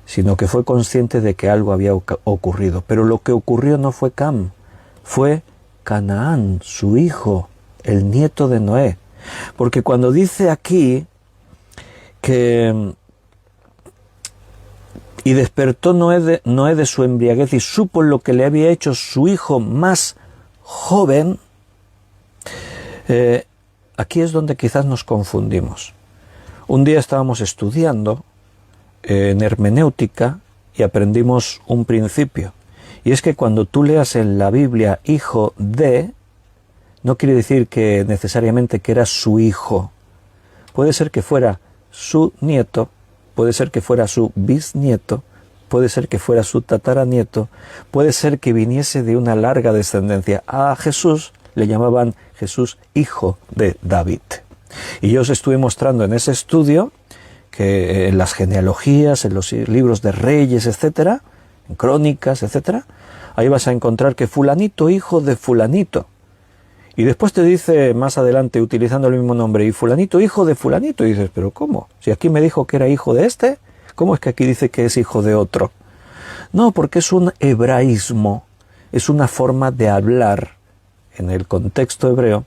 sino que fue consciente de que algo había ocurrido. Pero lo que ocurrió no fue Cam, fue Canaán, su hijo, el nieto de Noé. Porque cuando dice aquí que y despertó Noé de su embriaguez y supo lo que le había hecho su hijo más joven, aquí es donde quizás nos confundimos. Un día estábamos estudiando en hermenéutica y aprendimos un principio. Y es que cuando tú leas en la Biblia hijo de, no quiere decir que necesariamente que era su hijo. Puede ser que fuera su nieto, puede ser que fuera su bisnieto, puede ser que fuera su tataranieto, puede ser que viniese de una larga descendencia. A Jesús le llamaban Jesús hijo de David. Y yo os estuve mostrando en ese estudio que en las genealogías, en los libros de reyes, etcétera, en crónicas, etcétera, ahí vas a encontrar que fulanito hijo de fulanito. Y después te dice más adelante, utilizando el mismo nombre, y fulanito hijo de fulanito. Y dices, ¿pero cómo? Si aquí me dijo que era hijo de este, ¿cómo es que aquí dice que es hijo de otro? No, porque es un hebraísmo, es una forma de hablar en el contexto hebreo,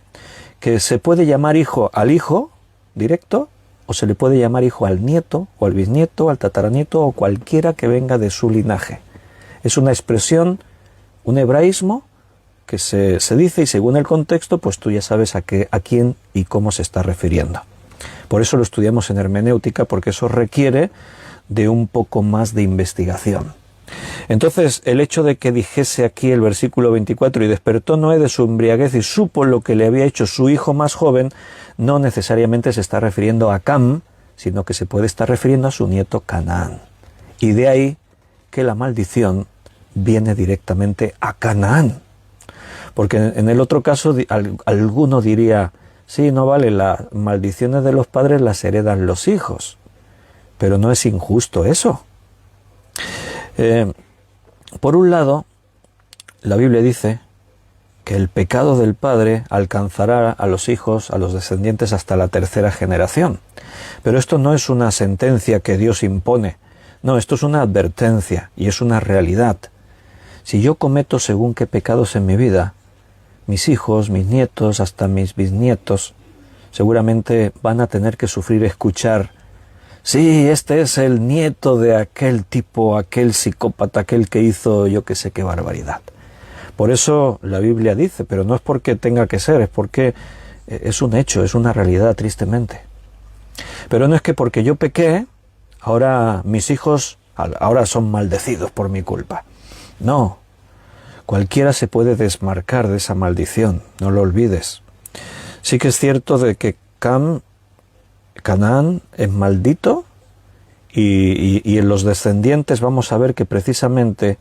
que se puede llamar hijo al hijo directo, o se le puede llamar hijo al nieto, o al bisnieto, al tataranieto, o cualquiera que venga de su linaje. Es una expresión, un hebraísmo, que se dice, y según el contexto, pues tú ya sabes a quién y cómo se está refiriendo. Por eso lo estudiamos en hermenéutica, porque eso requiere de un poco más de investigación. Entonces, el hecho de que dijese aquí el versículo 24, y despertó Noé de su embriaguez y supo lo que le había hecho su hijo más joven, no necesariamente se está refiriendo a Cam, sino que se puede estar refiriendo a su nieto Canaán. Y de ahí que la maldición viene directamente a Canaán. Porque en el otro caso alguno diría, sí, no vale, las maldiciones de los padres las heredan los hijos. Pero no es injusto eso. Por un lado, la Biblia dice que el pecado del padre alcanzará a los hijos, a los descendientes, hasta la tercera generación. Pero esto no es una sentencia que Dios impone. No, esto es una advertencia y es una realidad. Si yo cometo según qué pecados en mi vida, mis hijos, mis nietos, hasta mis bisnietos, seguramente van a tener que sufrir escuchar, sí, este es el nieto de aquel tipo, aquel psicópata, aquel que hizo yo que sé qué barbaridad. Por eso la Biblia dice, pero no es porque tenga que ser, es porque es un hecho, es una realidad, tristemente. Pero no es que porque yo pequé, ahora mis hijos ahora son maldecidos por mi culpa. No, cualquiera se puede desmarcar de esa maldición, no lo olvides. Sí que es cierto de que Canaán es maldito y en los descendientes vamos a ver que precisamente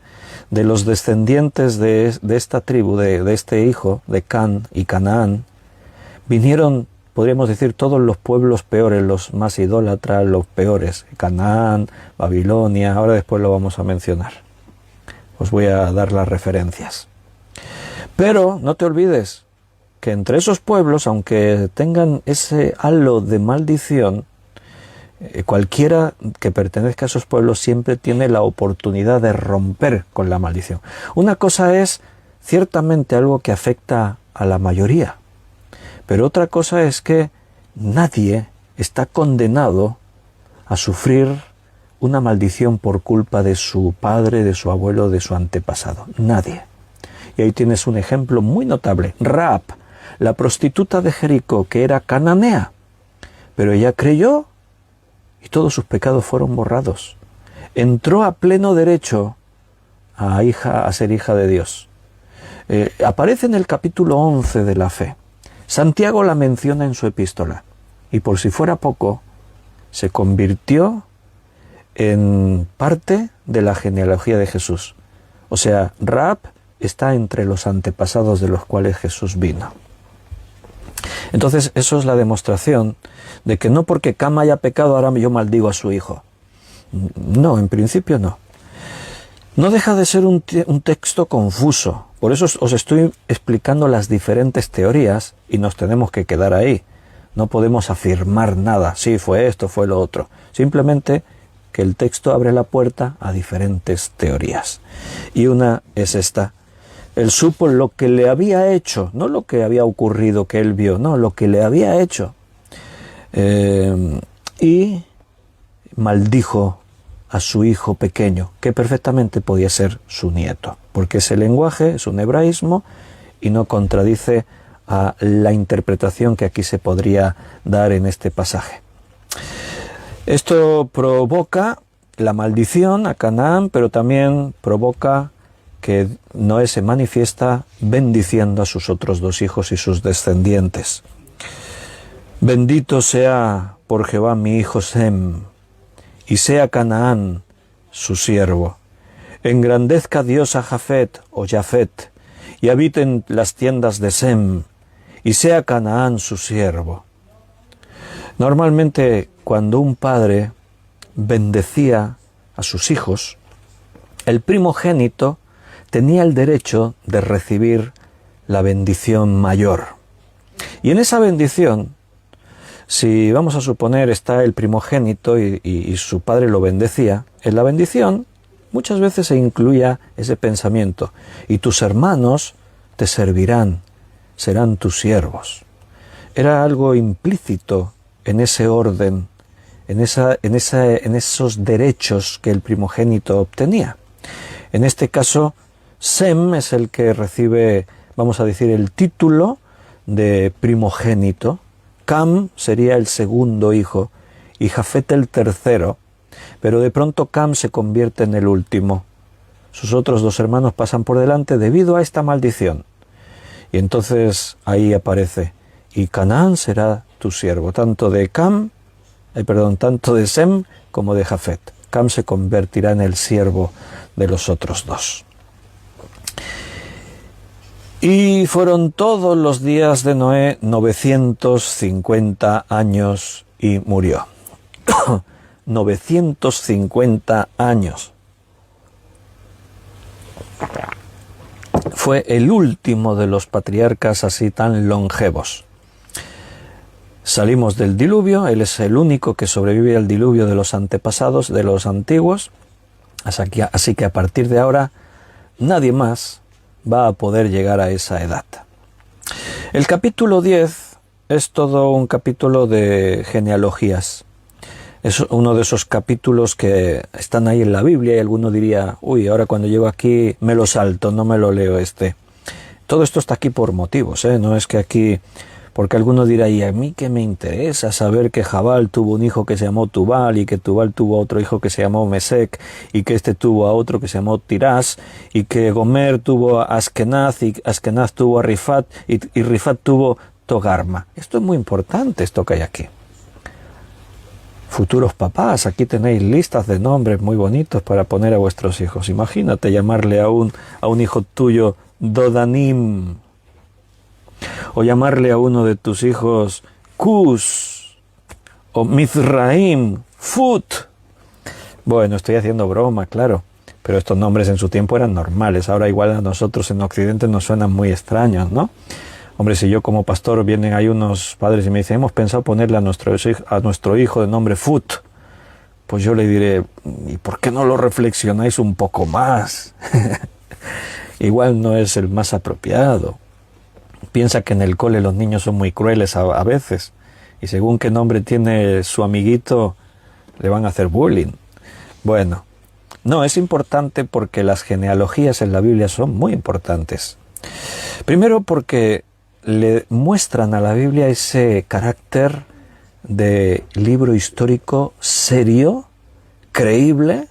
de los descendientes de esta tribu, de este hijo, de Can y Canaán, vinieron, podríamos decir, todos los pueblos peores, los más idólatras, los peores, Canaán, Babilonia, ahora después lo vamos a mencionar. Os voy a dar las referencias. Pero no te olvides que entre esos pueblos, aunque tengan ese halo de maldición, cualquiera que pertenezca a esos pueblos siempre tiene la oportunidad de romper con la maldición. Una cosa es ciertamente algo que afecta a la mayoría, pero otra cosa es que nadie está condenado a sufrir una maldición por culpa de su padre, de su abuelo, de su antepasado. Nadie. Y ahí tienes un ejemplo muy notable. Rahab, la prostituta de Jericó, que era cananea, pero ella creyó y todos sus pecados fueron borrados. Entró a pleno derecho a ser hija de Dios. Aparece en el capítulo 11 de la fe. Santiago la menciona en su epístola. Y por si fuera poco, se convirtió en parte de la genealogía de Jesús. O sea, Rahab está entre los antepasados de los cuales Jesús vino. Entonces, eso es la demostración de que no porque Cam haya pecado, ahora yo maldigo a su hijo. No, en principio no. No deja de ser un texto confuso. Por eso os estoy explicando las diferentes teorías y nos tenemos que quedar ahí. No podemos afirmar nada. Sí, fue esto, fue lo otro. Simplemente que el texto abre la puerta a diferentes teorías. Y una es esta. Él supo lo que le había hecho, no lo que había ocurrido que él vio, no, lo que le había hecho. Y maldijo a su hijo pequeño, que perfectamente podía ser su nieto, porque ese lenguaje es un hebraísmo y no contradice a la interpretación que aquí se podría dar en este pasaje. Esto provoca la maldición a Canaán, pero también provoca que Noé se manifiesta bendiciendo a sus otros dos hijos y sus descendientes. Bendito sea por Jehová mi hijo Sem, y sea Canaán su siervo. Engrandezca Dios a Jafet o Jafet, y habite en las tiendas de Sem, y sea Canaán su siervo. Normalmente, cuando un padre bendecía a sus hijos, el primogénito tenía el derecho de recibir la bendición mayor. Y en esa bendición, si vamos a suponer está el primogénito y su padre lo bendecía, en la bendición muchas veces se incluía ese pensamiento: y tus hermanos te servirán, serán tus siervos. Era algo implícito en ese orden, en esos derechos que el primogénito obtenía. En este caso, Sem es el que recibe, vamos a decir, el título de primogénito. Cam sería el segundo hijo y Jafet el tercero, pero de pronto Cam se convierte en el último. Sus otros dos hermanos pasan por delante debido a esta maldición. Y entonces ahí aparece: y Canaán será tu siervo, tanto de Sem como de Jafet. Cam se convertirá en el siervo de los otros dos. Y fueron todos los días de Noé 950 años y murió. 950 años. Fue el último de los patriarcas así tan longevos. Salimos del diluvio, él es el único que sobrevive al diluvio de los antepasados, de los antiguos, así que a partir de ahora nadie más va a poder llegar a esa edad. El capítulo 10 es todo un capítulo de genealogías. Es uno de esos capítulos que están ahí en la Biblia y alguno diría: uy, ahora cuando llego aquí me lo salto, no me lo leo este. Todo esto está aquí por motivos, no es que aquí... Porque alguno dirá: ¿y a mí qué me interesa saber que Jabal tuvo un hijo que se llamó Tubal, y que Tubal tuvo otro hijo que se llamó Mesec, y que este tuvo a otro que se llamó Tirás, y que Gomer tuvo a Askenaz, y Askenaz tuvo a Rifat, y Rifat tuvo Togarma? Esto es muy importante, esto que hay aquí. Futuros papás, aquí tenéis listas de nombres muy bonitos para poner a vuestros hijos. Imagínate llamarle a un hijo tuyo Dodanim, o llamarle a uno de tus hijos Cus, o Mizraim, Fut. Bueno, estoy haciendo broma, claro, pero estos nombres en su tiempo eran normales. Ahora igual a nosotros en Occidente nos suenan muy extraños, ¿no? Hombre, si yo como pastor vienen ahí unos padres y me dicen: hemos pensado ponerle a nuestro hijo de nombre Fut, pues yo le diré: ¿y por qué no lo reflexionáis un poco más? Igual no es el más apropiado. Piensa que en el cole los niños son muy crueles a veces, y según qué nombre tiene su amiguito le van a hacer bullying. Bueno, no, es importante porque las genealogías en la Biblia son muy importantes. Primero porque le muestran a la Biblia ese carácter de libro histórico serio, creíble,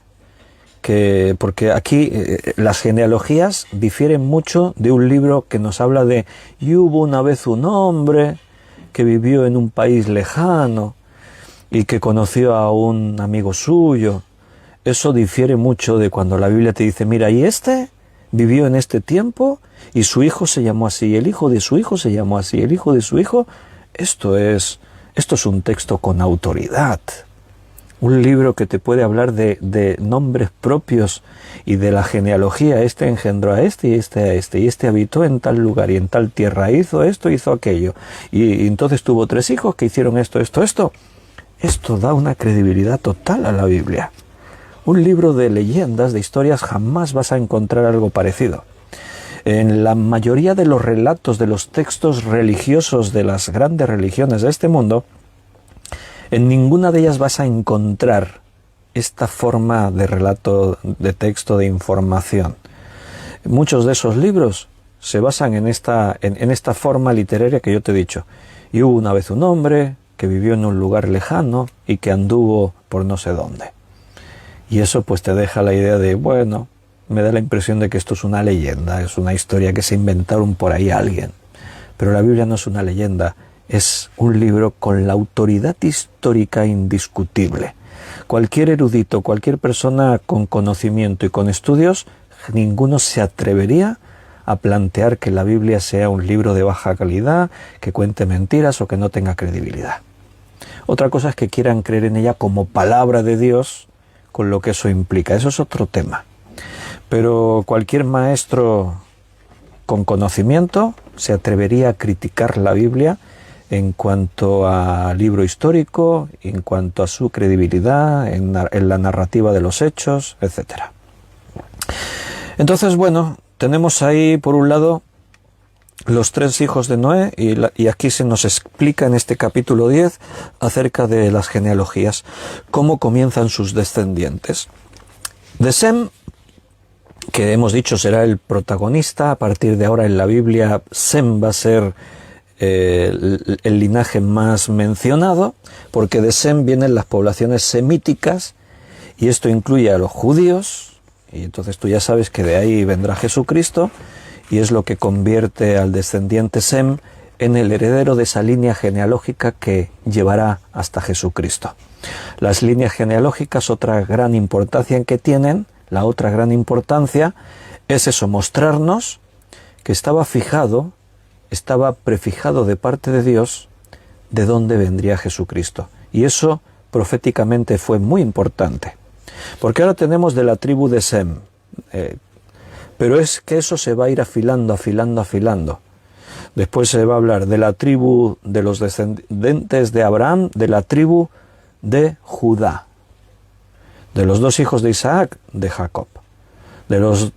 porque aquí las genealogías difieren mucho de un libro que nos habla de: y hubo una vez un hombre que vivió en un país lejano y que conoció a un amigo suyo. Eso difiere mucho de cuando la Biblia te dice: mira, y este vivió en este tiempo y su hijo se llamó así, y el hijo de su hijo se llamó así, el hijo de su hijo. Esto es un texto con autoridad. Un libro que te puede hablar de nombres propios y de la genealogía. Este engendró a este y este a este. Y este habitó en tal lugar y en tal tierra. Hizo esto, hizo aquello. Y entonces tuvo 3 hijos que hicieron esto, esto, esto. Esto da una credibilidad total a la Biblia. Un libro de leyendas, de historias, jamás vas a encontrar algo parecido. En la mayoría de los relatos de los textos religiosos de las grandes religiones de este mundo, en ninguna de ellas vas a encontrar esta forma de relato, de texto, de información. Muchos de esos libros se basan en esta forma literaria que yo te he dicho. Y hubo una vez un hombre que vivió en un lugar lejano y que anduvo por no sé dónde. Y eso pues te deja la idea de, bueno, me da la impresión de que esto es una leyenda, es una historia que se inventaron por ahí alguien. Pero la Biblia no es una leyenda, es un libro con la autoridad histórica indiscutible. Cualquier erudito, cualquier persona con conocimiento y con estudios, ninguno se atrevería a plantear que la Biblia sea un libro de baja calidad, que cuente mentiras o que no tenga credibilidad. Otra cosa es que quieran creer en ella como palabra de Dios, con lo que eso implica. Eso es otro tema. Pero cualquier maestro con conocimiento se atrevería a criticar la Biblia en cuanto a libro histórico, en cuanto a su credibilidad, en la narrativa de los hechos, etc. Entonces, bueno, tenemos ahí por un lado los 3 hijos de Noé y aquí se nos explica en este capítulo 10 acerca de las genealogías, cómo comienzan sus descendientes. De Sem, que hemos dicho será el protagonista, a partir de ahora en la Biblia Sem va a ser el linaje más mencionado, porque de Sem vienen las poblaciones semíticas y esto incluye a los judíos, y entonces tú ya sabes que de ahí vendrá Jesucristo, y es lo que convierte al descendiente Sem en el heredero de esa línea genealógica que llevará hasta Jesucristo. Las líneas genealógicas, otra gran importancia en que tienen, la otra gran importancia es eso, mostrarnos que estaba prefijado de parte de Dios de dónde vendría Jesucristo. Y eso proféticamente fue muy importante. Porque ahora tenemos de la tribu de Sem, pero es que eso se va a ir afilando. Después se va a hablar de la tribu de los descendientes de Abraham, de la tribu de Judá, de los 2 hijos de Isaac, de Jacob, de los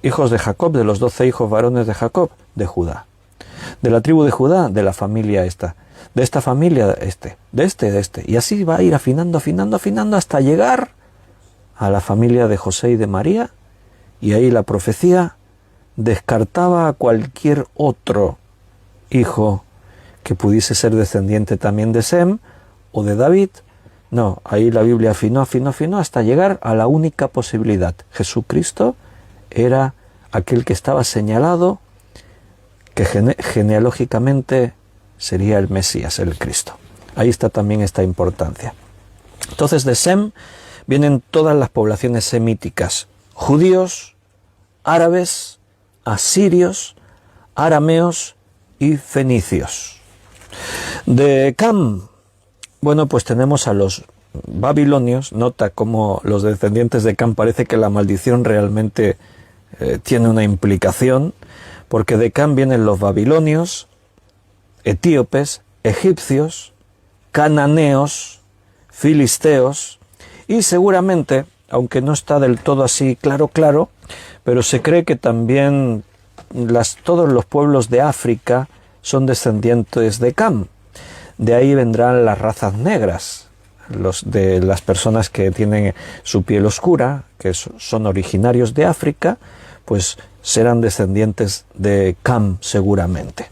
hijos de Jacob, de los 12 hijos varones de Jacob, de Judá, de la tribu de Judá, de la familia esta, de esta familia de este, y así va a ir afinando hasta llegar a la familia de José y de María. Y ahí la profecía descartaba a cualquier otro hijo que pudiese ser descendiente también de Sem o de David. No, ahí la Biblia afinó hasta llegar a la única posibilidad. Jesucristo era aquel que estaba señalado que genealógicamente sería el Mesías, el Cristo. Ahí está también esta importancia. Entonces de Sem vienen todas las poblaciones semíticas, judíos, árabes, asirios, arameos y fenicios. De Cam, bueno, pues tenemos a los babilonios. Nota cómo los descendientes de Cam parece que la maldición realmente tiene una implicación, porque de Cam vienen los babilonios, etíopes, egipcios, cananeos, filisteos y seguramente, aunque no está del todo así claro, pero se cree que también todos los pueblos de África son descendientes de Cam. De ahí vendrán las razas negras, de las personas que tienen su piel oscura, que son originarios de África, pues serán descendientes de Cam seguramente.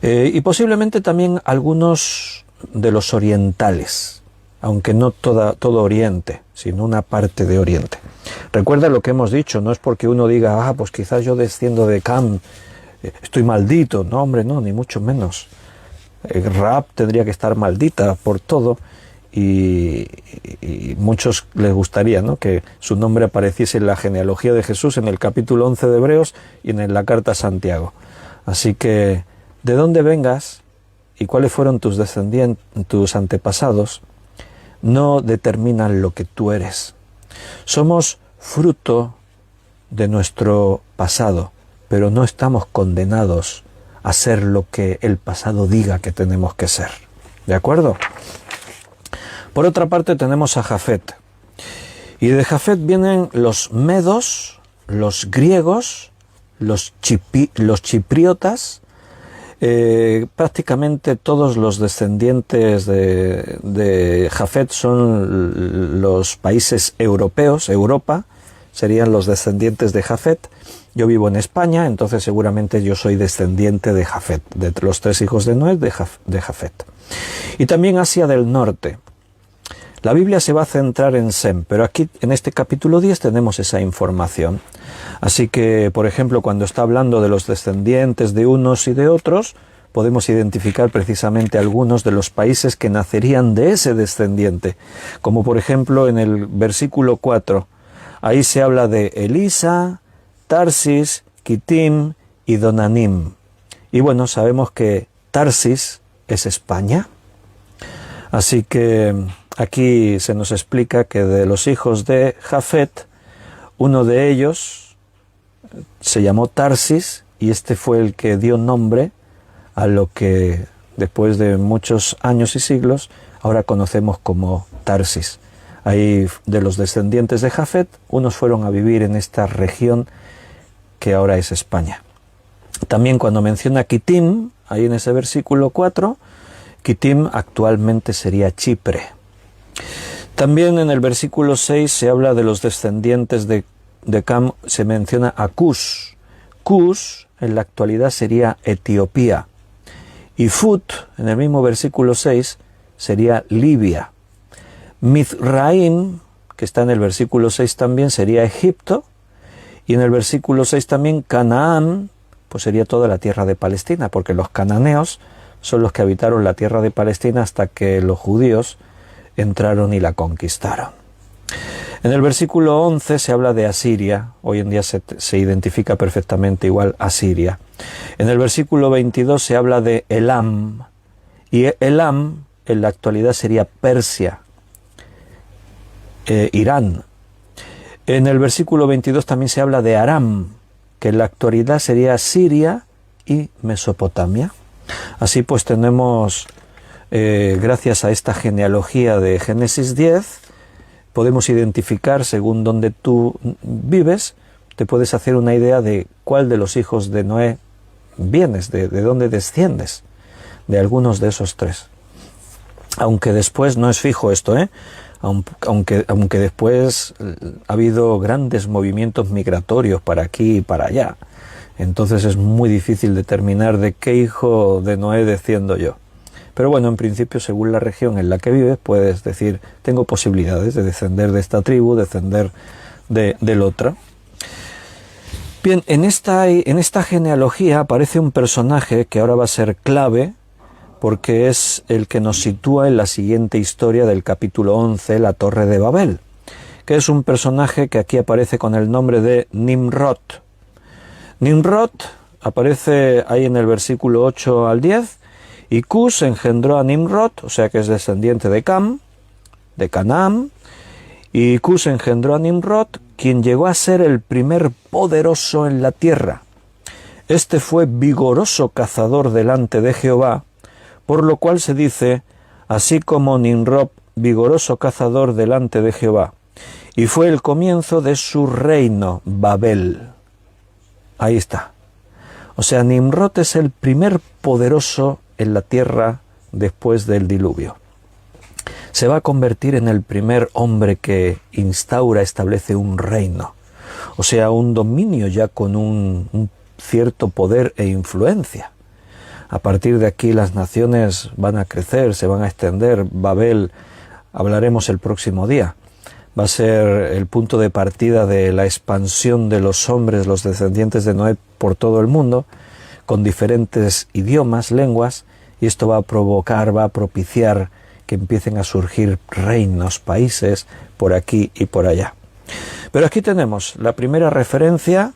Y posiblemente también algunos de los orientales, aunque no todo Oriente, sino una parte de Oriente. Recuerda lo que hemos dicho, no es porque uno diga, pues quizás yo desciendo de Cam, estoy maldito. No, hombre, no, ni mucho menos. Rahab tendría que estar maldita por todo y muchos les gustaría, ¿no?, que su nombre apareciese en la genealogía de Jesús, en el capítulo 11 de Hebreos y en la carta a Santiago. Así que, de dónde vengas y cuáles fueron tus descendientes, tus antepasados, no determinan lo que tú eres. Somos fruto de nuestro pasado, pero no estamos condenados a ser lo que el pasado diga que tenemos que ser. ¿De acuerdo? Por otra parte tenemos a Jafet. Y de Jafet vienen los medos, los griegos, los chipriotas, prácticamente todos los descendientes de Jafet son los países europeos, Europa, serían los descendientes de Jafet. Yo vivo en España, entonces seguramente yo soy descendiente de Jafet, de los 3 hijos de Noé, de Jafet. Y también Asia del Norte. La Biblia se va a centrar en Sem, pero aquí en este capítulo 10 tenemos esa información. Así que, por ejemplo, cuando está hablando de los descendientes de unos y de otros, podemos identificar precisamente algunos de los países que nacerían de ese descendiente. Como por ejemplo en el versículo 4, ahí se habla de Elisa, Tarsis, Kitim y Donanim. Y bueno, sabemos que Tarsis es España. Así que aquí se nos explica que de los hijos de Jafet, uno de ellos se llamó Tarsis y este fue el que dio nombre a lo que después de muchos años y siglos ahora conocemos como Tarsis. Ahí de los descendientes de Jafet, unos fueron a vivir en esta región que ahora es España. También cuando menciona Kitim, ahí en ese versículo 4, Kitim actualmente sería Chipre. También en el versículo 6 se habla de los descendientes de Cam, se menciona a Cus. Cus en la actualidad sería Etiopía. Y Fut, en el mismo versículo 6, sería Libia. Mizraim, que está en el versículo 6 también, sería Egipto. Y en el versículo 6 también Canaán, pues sería toda la tierra de Palestina, porque los cananeos son los que habitaron la tierra de Palestina hasta que los judíos entraron y la conquistaron. En el versículo 11 se habla de Asiria, hoy en día se identifica perfectamente igual Asiria. En el versículo 22 se habla de Elam, y Elam en la actualidad sería Persia, Irán. En el versículo 22 también se habla de Aram, que en la actualidad sería Siria y Mesopotamia. Así pues tenemos, gracias a esta genealogía de Génesis 10, podemos identificar según donde tú vives, te puedes hacer una idea de cuál de los hijos de Noé vienes, de dónde desciendes, de algunos de esos 3. Aunque después, no es fijo esto, aunque después ha habido grandes movimientos migratorios para aquí y para allá. Entonces es muy difícil determinar de qué hijo de Noé desciendo yo. Pero bueno, en principio, según la región en la que vives, puedes decir, tengo posibilidades de descender de esta tribu, descender del otro. Bien, en esta genealogía aparece un personaje que ahora va a ser clave, porque es el que nos sitúa en la siguiente historia del capítulo 11, la Torre de Babel, que es un personaje que aquí aparece con el nombre de Nimrod. Nimrod aparece ahí en el versículo 8 al 10, y Cus engendró a Nimrod, o sea que es descendiente de Cam, de Canaán, y Cus engendró a Nimrod, quien llegó a ser el primer poderoso en la tierra. Este fue vigoroso cazador delante de Jehová, por lo cual se dice, así como Nimrod, vigoroso cazador delante de Jehová. Y fue el comienzo de su reino, Babel. Ahí está. O sea, Nimrod es el primer poderoso en la tierra después del diluvio. Se va a convertir en el primer hombre que establece un reino. O sea, un dominio ya con un cierto poder e influencia. A partir de aquí las naciones van a crecer, se van a extender. Babel, hablaremos el próximo día, va a ser el punto de partida de la expansión de los hombres, los descendientes de Noé, por todo el mundo, con diferentes idiomas, lenguas, y esto va a propiciar que empiecen a surgir reinos, países, por aquí y por allá. Pero aquí tenemos la primera referencia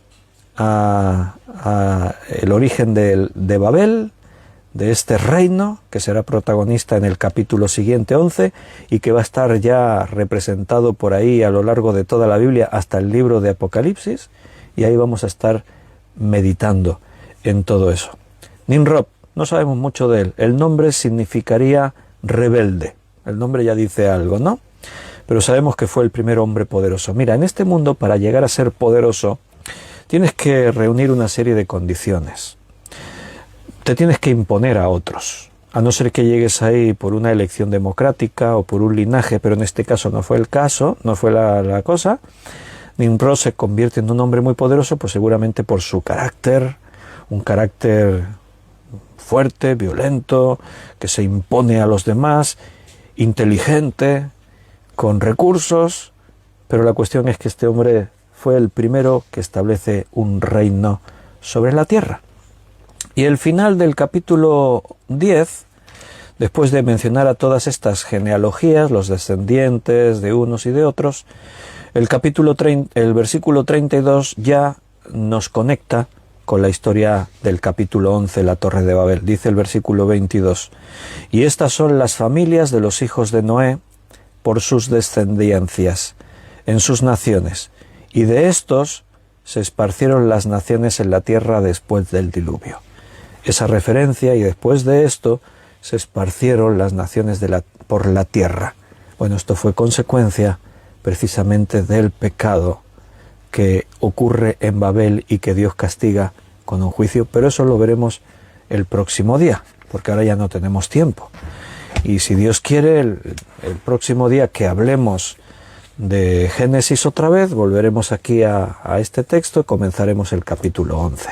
a el origen de Babel, de este reino, que será protagonista en el capítulo siguiente, 11, y que va a estar ya representado por ahí a lo largo de toda la Biblia hasta el libro de Apocalipsis, y ahí vamos a estar meditando en todo eso. Nimrod, no sabemos mucho de él. El nombre significaría rebelde. El nombre ya dice algo, ¿no? Pero sabemos que fue el primer hombre poderoso. Mira, en este mundo, para llegar a ser poderoso, tienes que reunir una serie de condiciones. Te tienes que imponer a otros, a no ser que llegues ahí por una elección democrática o por un linaje, pero en este caso no fue el caso, no fue la cosa. Nimrod se convierte en un hombre muy poderoso, pues seguramente por su carácter, un carácter fuerte, violento, que se impone a los demás, inteligente, con recursos, pero la cuestión es que este hombre fue el primero que establece un reino sobre la tierra. Y el final del capítulo 10, después de mencionar a todas estas genealogías, los descendientes de unos y de otros, el versículo 32 ya nos conecta con la historia del capítulo 11, la Torre de Babel. Dice el versículo 22, y estas son las familias de los hijos de Noé por sus descendencias, en sus naciones, y de estos se esparcieron las naciones en la tierra después del diluvio. Esa referencia, y después de esto se esparcieron las naciones por la tierra. Bueno, esto fue consecuencia precisamente del pecado que ocurre en Babel y que Dios castiga con un juicio, pero eso lo veremos el próximo día, porque ahora ya no tenemos tiempo. Y si Dios quiere, el próximo día que hablemos de Génesis otra vez, volveremos aquí a este texto y comenzaremos el capítulo 11.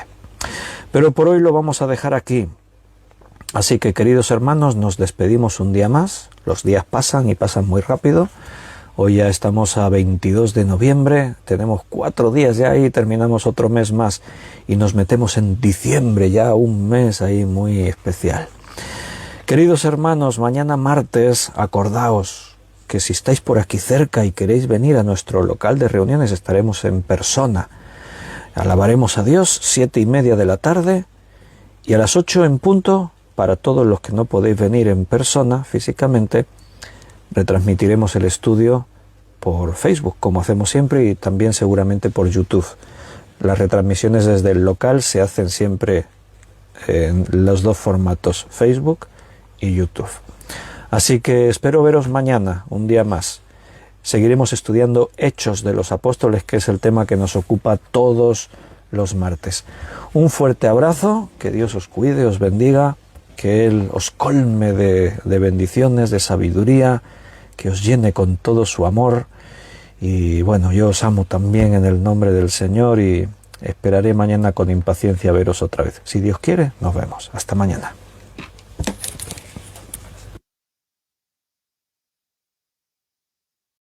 Pero por hoy lo vamos a dejar aquí. Así que, queridos hermanos, nos despedimos un día más. Los días pasan y pasan muy rápido. Hoy ya estamos a 22 de noviembre, tenemos 4 días ya y terminamos otro mes más y nos metemos en diciembre, ya un mes ahí muy especial. Queridos hermanos, mañana martes, acordaos que si estáis por aquí cerca y queréis venir a nuestro local de reuniones, estaremos en persona. Alabaremos a Dios, 7:30 de la tarde, y a las 8 en punto, para todos los que no podéis venir en persona físicamente, retransmitiremos el estudio por Facebook, como hacemos siempre, y también seguramente por YouTube. Las retransmisiones desde el local se hacen siempre en los dos formatos, Facebook y YouTube. Así que espero veros mañana, un día más. Seguiremos estudiando Hechos de los Apóstoles, que es el tema que nos ocupa todos los martes. Un fuerte abrazo, que Dios os cuide, os bendiga, que Él os colme de bendiciones, de sabiduría, que os llene con todo su amor. Y bueno, yo os amo también en el nombre del Señor y esperaré mañana con impaciencia veros otra vez. Si Dios quiere, nos vemos. Hasta mañana.